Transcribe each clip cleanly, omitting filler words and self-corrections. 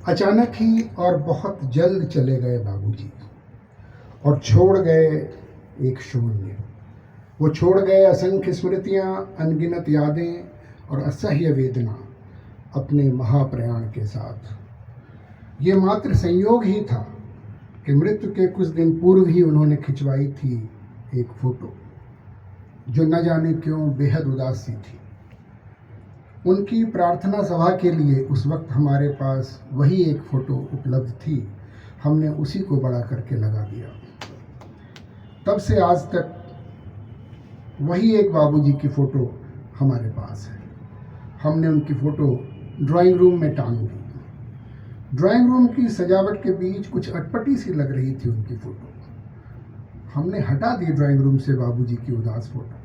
अचानक ही और बहुत जल्द चले गए बाबूजी और छोड़ गए एक शून्य। वो छोड़ गए असंख्य स्मृतियाँ, अनगिनत यादें और असह्य वेदना अपने महाप्रयाण के साथ। ये मात्र संयोग ही था कि मृत्यु के कुछ दिन पूर्व ही उन्होंने खिंचवाई थी एक फ़ोटो, जो न जाने क्यों बेहद उदास सी थी। उनकी प्रार्थना सभा के लिए उस वक्त हमारे पास वही एक फ़ोटो उपलब्ध थी। हमने उसी को बड़ा करके लगा दिया। तब से आज तक वही एक बाबूजी की फ़ोटो हमारे पास है। हमने उनकी फ़ोटो ड्राइंग रूम में टांग दी। ड्राइंग रूम की सजावट के बीच कुछ अटपटी सी लग रही थी उनकी फ़ोटो। हमने हटा दी ड्राइंग रूम से बाबूजी की उदास फ़ोटो।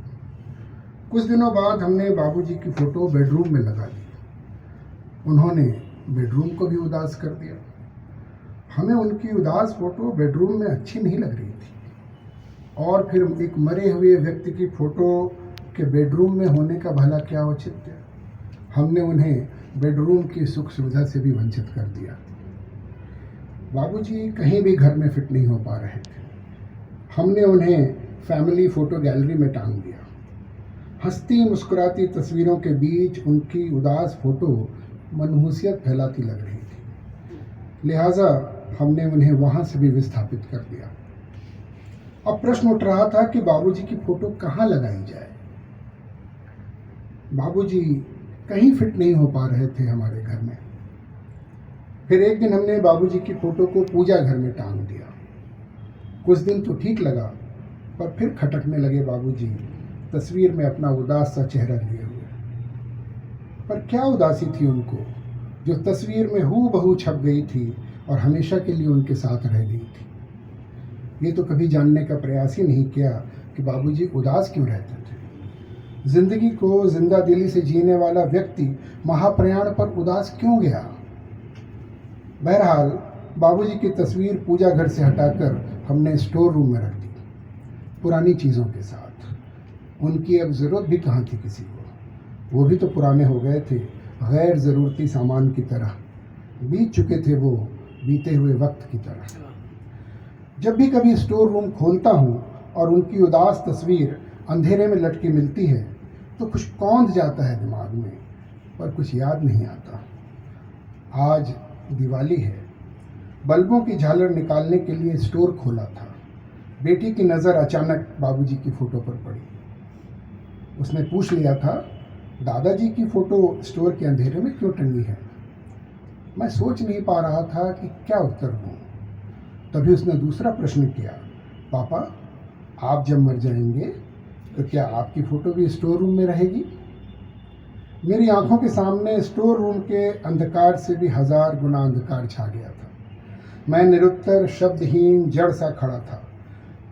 कुछ दिनों बाद हमने बाबूजी की फ़ोटो बेडरूम में लगा दी। उन्होंने बेडरूम को भी उदास कर दिया। हमें उनकी उदास फ़ोटो बेडरूम में अच्छी नहीं लग रही थी। और फिर एक मरे हुए व्यक्ति की फ़ोटो के बेडरूम में होने का भला क्या औचित्य। हमने उन्हें बेडरूम की सुख सुविधा से भी वंचित कर दिया। बाबूजी कहीं भी घर में फिट नहीं हो पा रहे थे। हमने उन्हें फैमिली फ़ोटो गैलरी में टांग दिया। हंसती मुस्कुराती तस्वीरों के बीच उनकी उदास फ़ोटो मनहूसियत फैलाती लग रही थी। लिहाजा हमने उन्हें वहाँ से भी विस्थापित कर दिया। अब प्रश्न उठ रहा था कि बाबूजी की फ़ोटो कहाँ लगाई जाए। बाबूजी कहीं फिट नहीं हो पा रहे थे हमारे घर में। फिर एक दिन हमने बाबूजी की फ़ोटो को पूजा घर में टांग दिया। कुछ दिन तो ठीक लगा, पर फिर खटकने लगे बाबूजी तस्वीर में अपना उदास सा चेहरा लिए हुए। पर क्या उदासी थी उनको, जो तस्वीर में हूबहू छप गई थी और हमेशा के लिए उनके साथ रह गई थी। ये तो कभी जानने का प्रयास ही नहीं किया कि बाबूजी उदास क्यों रहते थे। जिंदगी को जिंदा दिली से जीने वाला व्यक्ति महाप्रयाण पर उदास क्यों गया। बहरहाल बाबूजी की तस्वीर पूजा घर से हटाकर हमने स्टोर रूम में रख दी, पुरानी चीज़ों के साथ। उनकी अब ज़रूरत भी कहाँ थी किसी को। वो भी तो पुराने हो गए थे, गैर ज़रूरती सामान की तरह बीत चुके थे वो बीते हुए वक्त की तरह। जब भी कभी स्टोर रूम खोलता हूँ और उनकी उदास तस्वीर अंधेरे में लटकी मिलती है तो कुछ कौंध जाता है दिमाग में, पर कुछ याद नहीं आता। आज दिवाली है। बल्बों की झालर निकालने के लिए स्टोर खोला था। बेटी की नज़र अचानक बाबूजी की फ़ोटो पर पड़ी। उसने पूछ लिया था, दादाजी की फ़ोटो स्टोर के अंधेरे में क्यों टंगी है। मैं सोच नहीं पा रहा था कि क्या उत्तर दूँ। तभी उसने दूसरा प्रश्न किया, पापा आप जब मर जाएंगे तो क्या आपकी फ़ोटो भी स्टोर रूम में रहेगी। मेरी आंखों के सामने स्टोर रूम के अंधकार से भी 1000 गुना अंधकार छा गया था। मैं निरुत्तर, शब्दहीन, जड़ सा खड़ा था।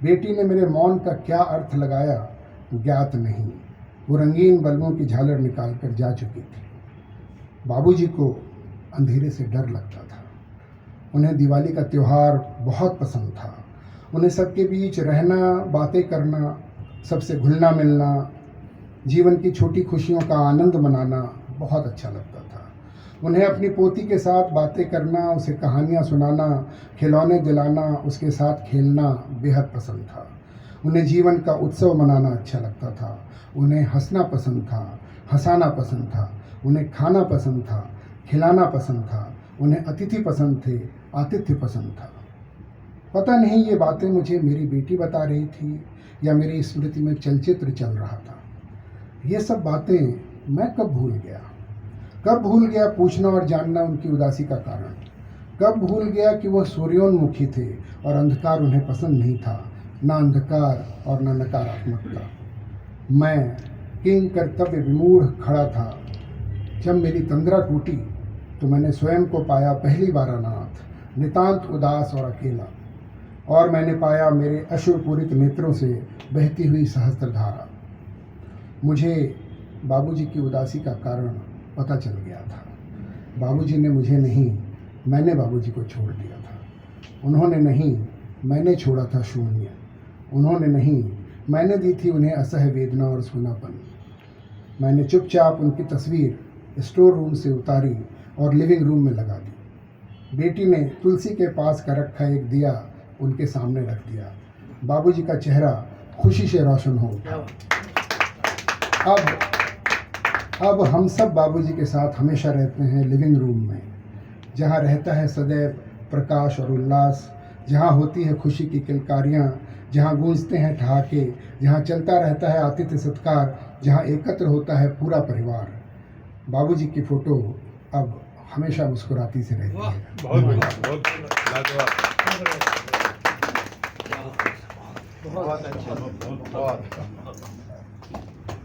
बेटी ने मेरे मौन का क्या अर्थ लगाया ज्ञात नहीं। वो रंगीन बल्बों की झालर निकाल कर जा चुकी थी। बाबूजी को अंधेरे से डर लगता था। उन्हें दिवाली का त्यौहार बहुत पसंद था। उन्हें सबके बीच रहना, बातें करना, सबसे घुलना मिलना, जीवन की छोटी खुशियों का आनंद मनाना बहुत अच्छा लगता था। उन्हें अपनी पोती के साथ बातें करना, उसे कहानियाँ सुनाना, खिलौने दिलाना, उसके साथ खेलना बेहद पसंद था। उन्हें जीवन का उत्सव मनाना अच्छा लगता था। उन्हें हंसना पसंद था, हंसाना पसंद था। उन्हें खाना पसंद था, खिलाना पसंद था। उन्हें अतिथि पसंद थे, आतिथ्य पसंद था। पता नहीं ये बातें मुझे मेरी बेटी बता रही थी या मेरी स्मृति में चलचित्र चल रहा था। ये सब बातें मैं कब भूल गया पूछना और जानना उनकी उदासी का कारण। कब भूल गया कि वह सूर्योन्मुखी थे और अंधकार उन्हें पसंद नहीं था, ना अंधकार और न नकारात्मकता। मैं किंग कर्तव्य विमूढ़ खड़ा था। जब मेरी तंद्रा टूटी तो मैंने स्वयं को पाया पहली बार अनाथ, नितांत उदास और अकेला। और मैंने पाया मेरे अश्रुपूरित नेत्रों से बहती हुई सहस्त्रधारा। मुझे बाबूजी की उदासी का कारण पता चल गया था। बाबूजी ने मुझे नहीं, मैंने बाबूजी को छोड़ दिया था। उन्होंने नहीं, मैंने छोड़ा था शून्य। उन्होंने नहीं, मैंने दी थी उन्हें असह्य वेदना और सूनापन। मैंने चुपचाप उनकी तस्वीर स्टोर रूम से उतारी और लिविंग रूम में लगा दी। बेटी ने तुलसी के पास का रखा एक दिया उनके सामने रख दिया। बाबूजी का चेहरा खुशी से रोशन हो उठा। अब हम सब बाबूजी के साथ हमेशा रहते हैं लिविंग रूम में, जहाँ रहता है सदैव प्रकाश और उल्लास, जहाँ होती है खुशी की किलकारियाँ, जहाँ गूंजते हैं ठहाके, जहाँ चलता रहता है आतिथ्य सत्कार, जहाँ एकत्र होता है पूरा परिवार। बाबूजी की फ़ोटो अब हमेशा मुस्कुराती से रहती है। बहुत लाजवाब, बहुत अच्छा, बहुत